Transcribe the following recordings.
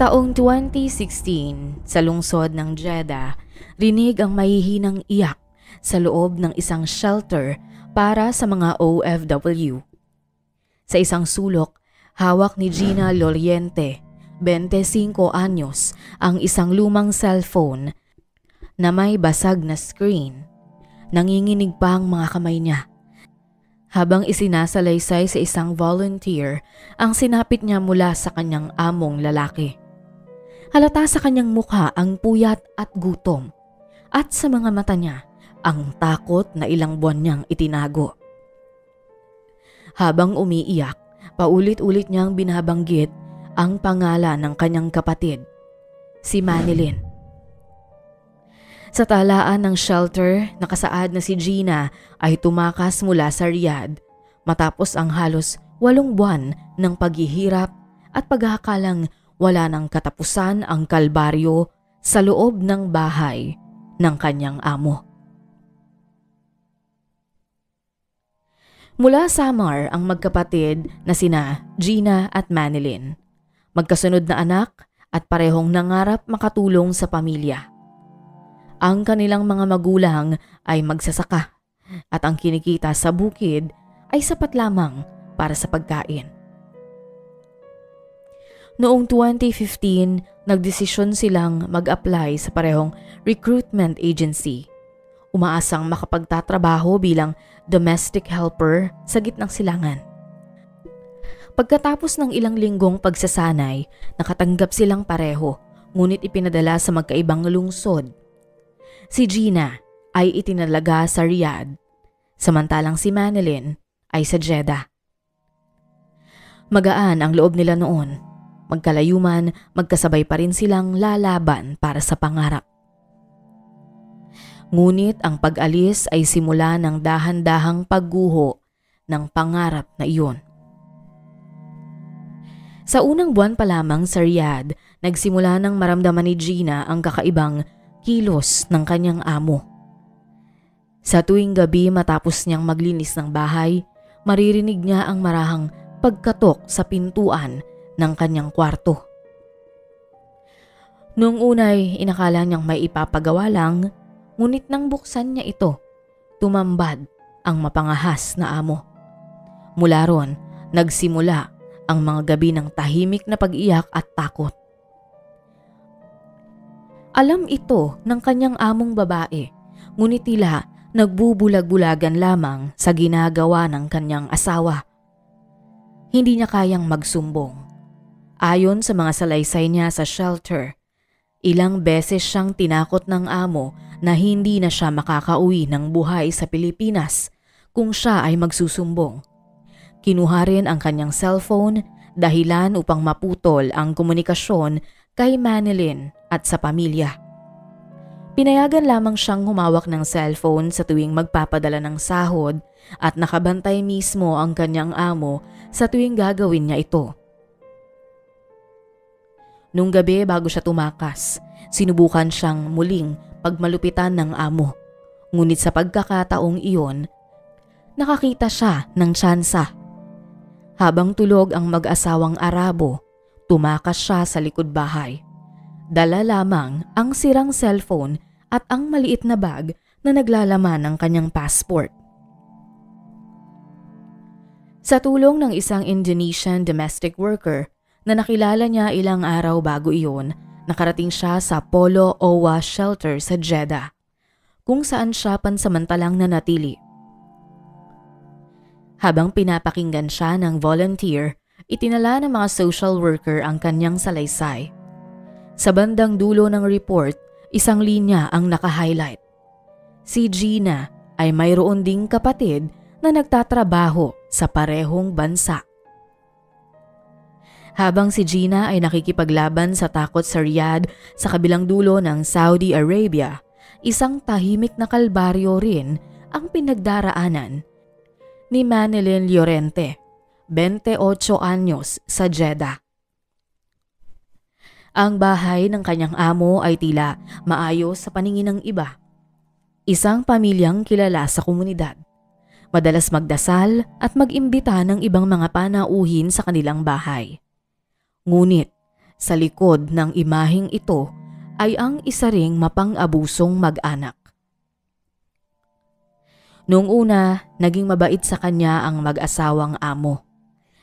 Taong 2016, sa lungsod ng Jeddah, rinig ang mahihinang iyak sa loob ng isang shelter para sa mga OFW. Sa isang sulok, hawak ni Gina Loriente, 25 anyos, ang isang lumang cellphone na may basag na screen. Nanginginig pa ang mga kamay niya. Habang isinasalaysay sa isang volunteer ang sinapit niya mula sa kanyang among lalaki. Halata sa kanyang mukha ang puyat at gutom, at sa mga mata niya ang takot na ilang buwan niyang itinago. Habang umiiyak, paulit-ulit niyang binabanggit ang pangalan ng kanyang kapatid, si Manilyn. Sa talaan ng shelter, nakasaad na si Gina ay tumakas mula sa Riyadh matapos ang halos 8 buwan ng paghihirap at paghahakalang wala ng katapusan ang kalbaryo sa loob ng bahay ng kanyang amo. Mula Samar ang magkapatid na sina Gina at Manilyn. Magkasunod na anak at parehong nangarap makatulong sa pamilya. Ang kanilang mga magulang ay magsasaka at ang kinikita sa bukid ay sapat lamang para sa pagkain. Noong 2015, nagdesisyon silang mag-apply sa parehong recruitment agency. Umaasang makapagtatrabaho bilang domestic helper sa gitnang silangan. Pagkatapos ng ilang linggong pagsasanay, nakatanggap silang pareho, ngunit ipinadala sa magkaibang lungsod. Si Gina ay itinalaga sa Riyadh, samantalang si Manilyn ay sa Jeddah. Magaan ang loob nila noon. Magkalayuman, magkasabay pa rin silang lalaban para sa pangarap. Ngunit ang pag-alis ay simula ng dahan-dahang pagguho ng pangarap na iyon. Sa unang buwan pa lamang sa Riyadh, nagsimula ng maramdaman ni Gina ang kakaibang kilos ng kanyang amo. Sa tuwing gabi matapos niyang maglinis ng bahay, maririnig niya ang marahang pagkatok sa pintuan ng kanyang kwarto. Noong unay, inakala niyang may ipapagawa lang, ngunit nang buksan niya ito, tumambad ang mapangahas na amo. Mula ron, nagsimula ang mga gabi ng tahimik na pag-iyak at takot. Alam ito ng kanyang among babae, ngunit tila nagbubulag-bulagan lamang sa ginagawa ng kanyang asawa. Hindi niya kayang magsumbong. Ayon sa mga salaysay niya sa shelter, ilang beses siyang tinakot ng amo na hindi na siya makakauwi ng buhay sa Pilipinas kung siya ay magsusumbong. Kinuha rin ang kanyang cellphone, dahilan upang maputol ang komunikasyon kay Manilyn at sa pamilya. Pinayagan lamang siyang humawak ng cellphone sa tuwing magpapadala ng sahod at nakabantay mismo ang kanyang amo sa tuwing gagawin niya ito. Nung gabi bago siya tumakas, sinubukan siyang muling pagmalupitan ng amo. Ngunit sa pagkakataong iyon, nakakita siya ng tsansa. Habang tulog ang mag-asawang Arabo, tumakas siya sa likod bahay. Dala lamang ang sirang cellphone at ang maliit na bag na naglalaman ng kanyang passport. Sa tulong ng isang Indonesian domestic worker na nakilala niya ilang araw bago iyon, nakarating siya sa Polo Owa Shelter sa Jeddah, kung saan siya pansamantalang nanatili. Habang pinapakinggan siya ng volunteer, itinala ng mga social worker ang kanyang salaysay. Sa bandang dulo ng report, isang linya ang naka-highlight. Si Gina ay mayroon ding kapatid na nagtatrabaho sa parehong bansa. Habang si Gina ay nakikipaglaban sa takot sa Riyadh sa kabilang dulo ng Saudi Arabia, isang tahimik na kalbaryo rin ang pinagdaraanan ni Manilyn Llorente, 28 anyos, sa Jeddah. Ang bahay ng kanyang amo ay tila maayos sa paningin ng iba. Isang pamilyang kilala sa komunidad. Madalas magdasal at mag-imbita ng ibang mga panauhin sa kanilang bahay. Ngunit Sa likod ng imaheng ito ay ang isa ring mapang-abusong mag-anak. Noong una, naging mabait sa kanya ang mag-asawang amo.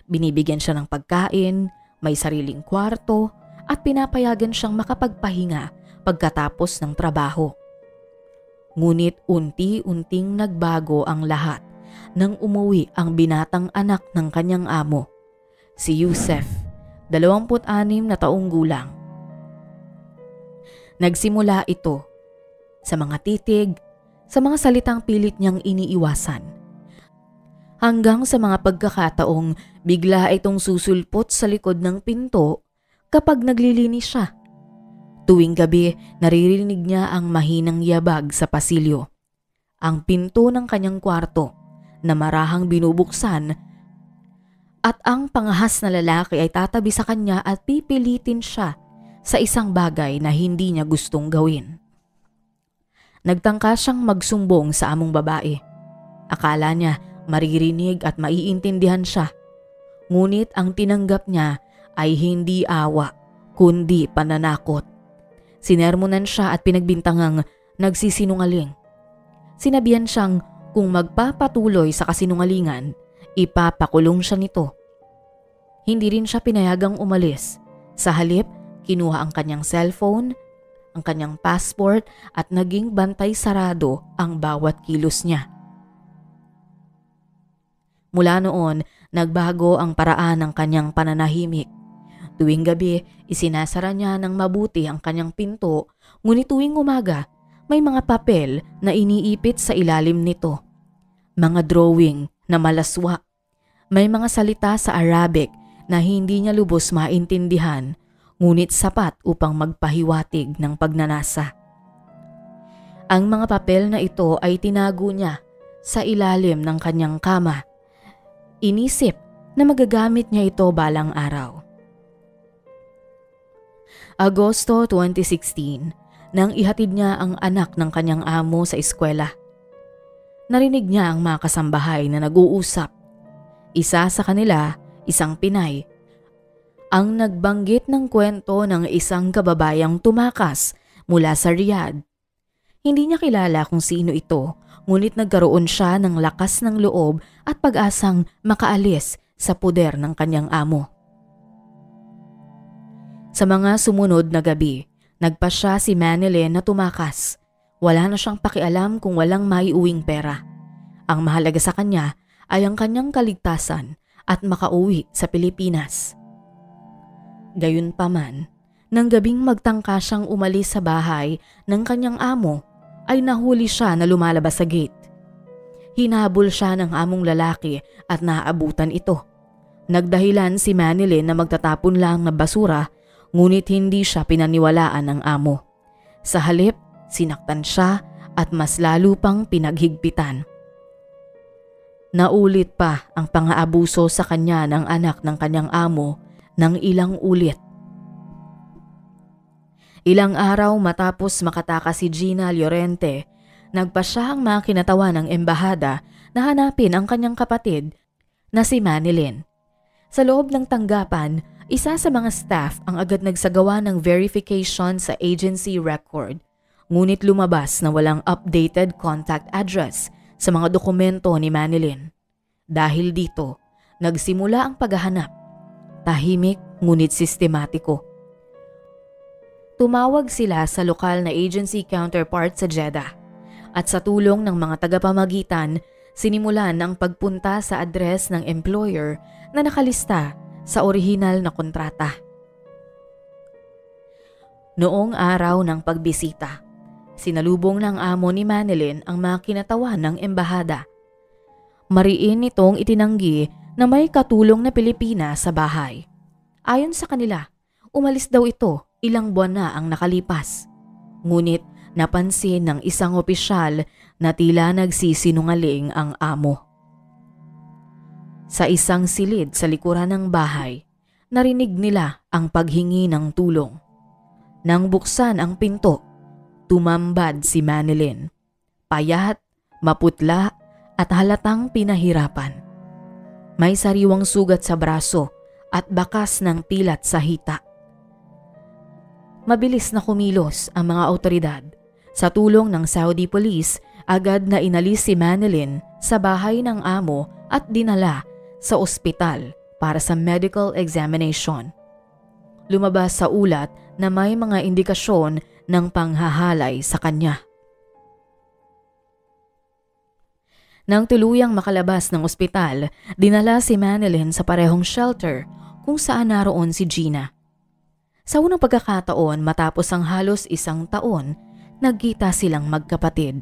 Binibigyan siya ng pagkain, may sariling kwarto at pinapayagan siyang makapagpahinga pagkatapos ng trabaho. Ngunit unti-unting nagbago ang lahat nang umuwi ang binatang anak ng kanyang amo, si Yusef, 26 na taong gulang. Nagsimula ito sa mga titig, sa mga salitang pilit niyang iniiwasan, hanggang sa mga pagkakataong bigla itong susulpot sa likod ng pinto kapag naglilinis siya. Tuwing gabi, naririnig niya ang mahinang yabag sa pasilyo. Ang pinto ng kanyang kwarto na marahang binubuksan at ang pangahas na lalaki ay tatabi sa kanya at pipilitin siya sa isang bagay na hindi niya gustong gawin. Nagtangka siyang magsumbong sa among babae. Akala niya maririnig at maiintindihan siya. Ngunit ang tinanggap niya ay hindi awa, kundi pananakot. Sinermonan siya at pinagbintangang nagsisinungaling. Sinabihan siyang kung magpapatuloy sa kasinungalingan, ipapakulong siya nito. Hindi rin siya pinayagang umalis. Sa halip, kinuha ang kanyang cellphone, ang kanyang passport at naging bantay sarado ang bawat kilos niya. Mula noon, nagbago ang paraan ng kanyang pananahimik. Tuwing gabi, isinasara niya ng mabuti ang kanyang pinto, ngunit tuwing umaga, may mga papel na iniipit sa ilalim nito. Mga drawing na malaswa. May mga salita sa Arabic na hindi niya lubos maintindihan, ngunit sapat upang magpahiwatig ng pagnanasa. Ang mga papel na ito ay tinago niya sa ilalim ng kanyang kama. Inisip na magagamit niya ito balang araw. Agosto 2016, nang ihatid niya ang anak ng kanyang amo sa eskwela. Narinig niya ang mga kasambahay na nag-uusap. Isa sa kanila, isang Pinay, ang nagbanggit ng kwento ng isang kababayang tumakas mula sa Riyadh. Hindi niya kilala kung sino ito, ngunit nagkaroon siya ng lakas ng loob at pag-asang makaalis sa puder ng kanyang amo. Sa mga sumunod na gabi, nagpasya si Manilyn na tumakas. Wala na siyang pakialam kung walang maiuwing pera. Ang mahalaga sa kanya ay ang kanyang kaligtasan at makauwi sa Pilipinas. Gayunpaman, nang gabing magtangka siyang umalis sa bahay ng kanyang amo, ay nahuli siya na lumalabas sa gate. Hinabol siya ng among lalaki at naabutan ito. Nagdahilan si Manilyn na magtatapon lang ng basura, ngunit hindi siya pinaniwalaan ng amo. Sa halip, sinaktan siya at mas lalo pang pinaghigpitan. Naulit pa ang pang-aabuso sa kanya ng anak ng kanyang amo ng ilang ulit. Ilang araw matapos makatakas si Gina Llorente, nagpasya ang mga kinatawan ng embahada na hanapin ang kanyang kapatid na si Manilyn. Sa loob ng tanggapan, isa sa mga staff ang agad nagsagawa ng verification sa agency record, ngunit lumabas na walang updated contact address sa mga dokumento ni Manilyn. Dahil dito, nagsimula ang paghahanap. Tahimik ngunit sistematiko. Tumawag sila sa lokal na agency counterpart sa Jeddah at sa tulong ng mga tagapamagitan, sinimulan ang pagpunta sa address ng employer na nakalista sa orihinal na kontrata. Noong araw ng pagbisita, sinalubong ng amo ni Manilyn ang mga kinatawan ng embahada. Mariin nitong itinanggi na may katulong na Pilipina sa bahay. Ayon sa kanila, umalis daw ito ilang buwan na ang nakalipas. Ngunit napansin ng isang opisyal na tila nagsisinungaling ang amo. Sa isang silid sa likuran ng bahay, narinig nila ang paghingi ng tulong. Nang buksan ang pinto, tumambad si Manilyn. Payat, maputla at halatang pinahirapan. May sariwang sugat sa braso at bakas ng pilat sa hita. Mabilis na kumilos ang mga awtoridad. Sa tulong ng Saudi Police, agad na inalis si Manilyn sa bahay ng amo at dinala sa ospital para sa medical examination. Lumabas sa ulat na may mga indikasyon ng panghahalay sa kanya. Nang tuluyang makalabas ng ospital, dinala si Manilyn sa parehong shelter kung saan naroon si Gina. Sa unang pagkakataon matapos ang halos 1 taon, nagkita silang magkapatid.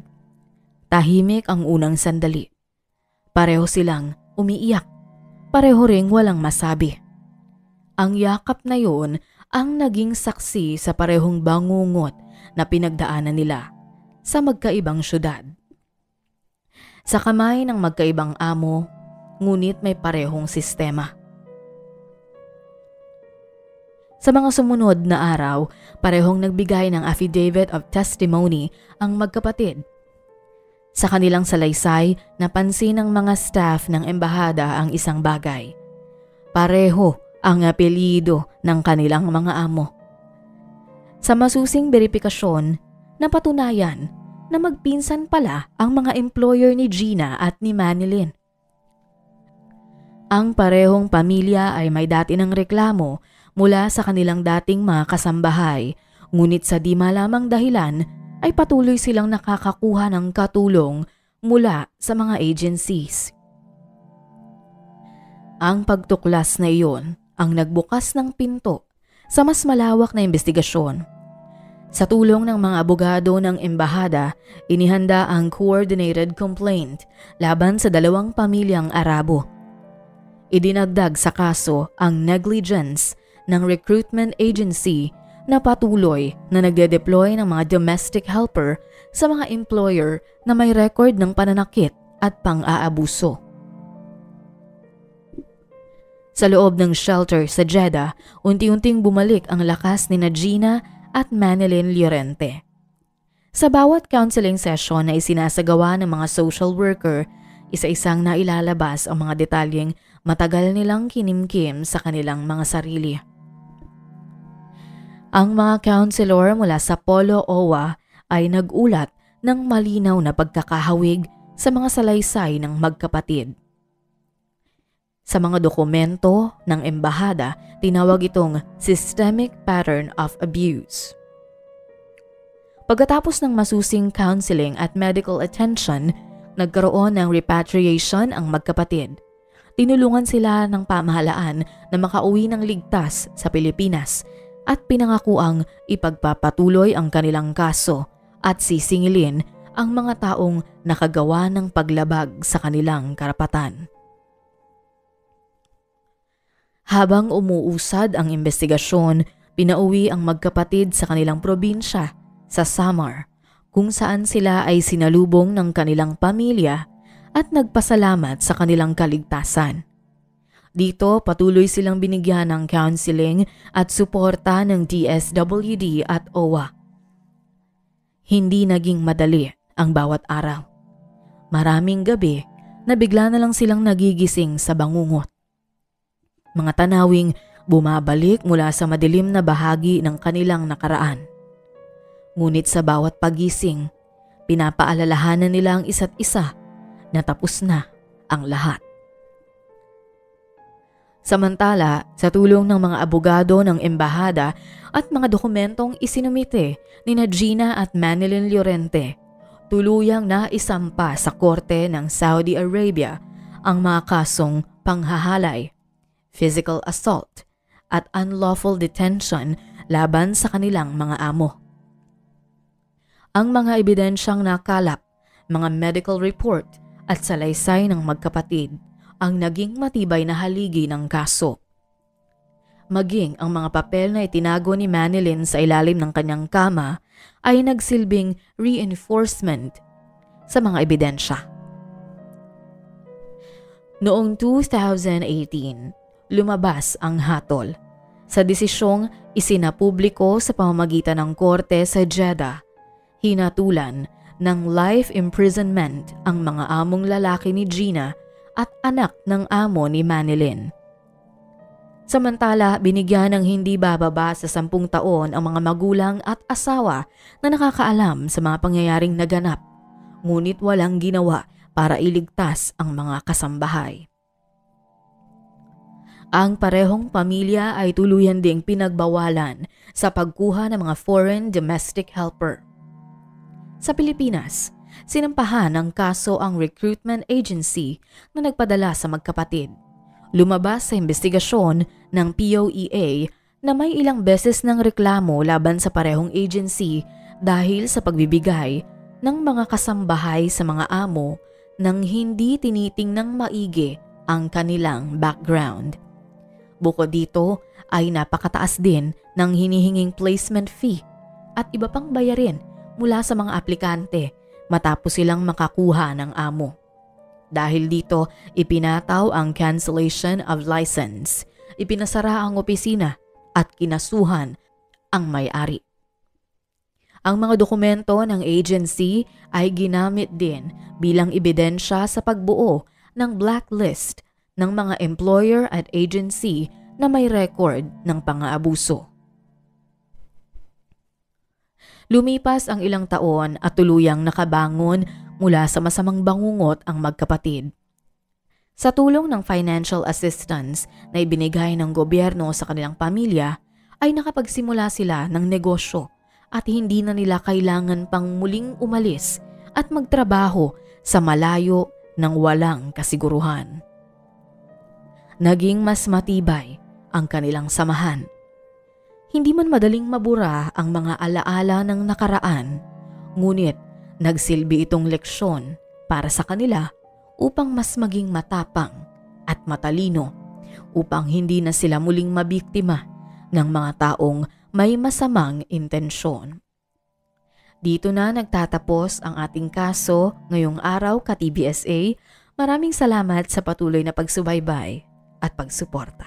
Tahimik ang unang sandali. Pareho silang umiiyak. Pareho ring walang masabi. Ang yakap na yun ang naging saksi sa parehong bangungot na pinagdaanan nila sa magkaibang syudad. Sa kamay ng magkaibang amo, ngunit may parehong sistema. Sa mga sumunod na araw, parehong nagbigay ng affidavit of testimony ang magkapatid. Sa kanilang salaysay, napansin ng mga staff ng embahada ang isang bagay. Pareho ang apelyido ng kanilang mga amo. Sa masusing beripikasyon, napatunayan na magpinsan pala ang mga employer ni Gina at ni Manilyn. Ang parehong pamilya ay may dati ng reklamo mula sa kanilang dating mga kasambahay, ngunit sa di malamang dahilan ay patuloy silang nakakakuha ng katulong mula sa mga agencies. Ang pagtuklas na iyon ang nagbukas ng pinto sa mas malawak na investigasyon. Sa tulong ng mga abogado ng embahada, inihanda ang coordinated complaint laban sa 2 pamilyang Arabo. Idinagdag sa kaso ang negligence ng recruitment agency na patuloy na nagde-deploy ng mga domestic helper sa mga employer na may record ng pananakit at pang-aabuso. Sa loob ng shelter sa Jeddah, unti-unting bumalik ang lakas ni Gina at Manilyn Llorente. Sa bawat counseling session na isinasagawa ng mga social worker, isa-isang nailalabas ang mga detalyeng matagal nilang kinimkim sa kanilang mga sarili. Ang mga counselor mula sa Polo OWA ay nagulat ng malinaw na pagkakahawig sa mga salaysay ng magkapatid. Sa mga dokumento ng embahada, tinawag itong systemic pattern of abuse. Pagkatapos ng masusing counseling at medical attention, nagkaroon ng repatriation ang magkapatid. Tinulungan sila ng pamahalaan na makauwi ng ligtas sa Pilipinas at pinangakuang ipagpapatuloy ang kanilang kaso at sisingilin ang mga taong nakagawa ng paglabag sa kanilang karapatan. Habang umuusad ang investigasyon, pinauwi ang magkapatid sa kanilang probinsya sa Samar, kung saan sila ay sinalubong ng kanilang pamilya at nagpasalamat sa kanilang kaligtasan. Dito patuloy silang binigyan ng counseling at suporta ng DSWD at OWA. Hindi naging madali ang bawat araw. Maraming gabi na bigla na lang silang nagigising sa bangungot. Mga tanawing bumabalik mula sa madilim na bahagi ng kanilang nakaraan. Ngunit sa bawat pagising, pinapaalalahanan nila ang isa't isa na tapos na ang lahat. Samantala, sa tulong ng mga abogado ng embahada at mga dokumentong isinumite ni Gina at Manilyn Llorente, tuluyang naisampa sa korte ng Saudi Arabia ang mga kasong panghahalay, physical assault at unlawful detention laban sa kanilang mga amo. Ang mga ebidensyang nakalap, mga medical report at salaysay ng magkapatid ang naging matibay na haligi ng kaso. Maging ang mga papel na itinago ni Manilyn sa ilalim ng kanyang kama ay nagsilbing reinforcement sa mga ebidensya. Noong 2018, lumabas ang hatol sa desisyong isinapubliko sa pamamagitan ng korte sa Jeddah. Hinatulan ng life imprisonment ang mga among lalaki ni Gina at anak ng amo ni Manilyn. Samantala, binigyan ng hindi bababa sa 10 taon ang mga magulang at asawa na nakakaalam sa mga pangyayaring naganap, ngunit walang ginawa para iligtas ang mga kasambahay. Ang parehong pamilya ay tuluyan ding pinagbawalan sa pagkuha ng mga foreign domestic helper. Sa Pilipinas, sinampahan ng kaso ang recruitment agency na nagpadala sa magkapatid. Lumabas sa investigasyon ng POEA na may ilang beses ng reklamo laban sa parehong agency dahil sa pagbibigay ng mga kasambahay sa mga amo nang hindi tinitingnang maigi ang kanilang background. Bukod dito ay napakataas din ng hinihinging placement fee at iba pang bayarin mula sa mga aplikante matapos silang makakuha ng amo. Dahil dito, ipinataw ang cancellation of license, ipinasara ang opisina at kinasuhan ang may-ari. Ang mga dokumento ng agency ay ginamit din bilang ebidensya sa pagbuo ng blacklist ng mga employer at agency na may record ng pang-aabuso. Lumipas ang ilang taon at tuluyang nakabangon mula sa masamang bangungot ang magkapatid. Sa tulong ng financial assistance na ibinigay ng gobyerno sa kanilang pamilya, ay nakapagsimula sila ng negosyo at hindi na nila kailangan pang muling umalis at magtrabaho sa malayo ng walang kasiguruhan. Naging mas matibay ang kanilang samahan. Hindi man madaling mabura ang mga alaala ng nakaraan, ngunit nagsilbi itong leksyon para sa kanila upang mas maging matapang at matalino, upang hindi na sila muling mabiktima ng mga taong may masamang intensyon. Dito na nagtatapos ang ating kaso ngayong araw, ka-TBSA. Maraming salamat sa patuloy na pagsubaybay at pagsuporta.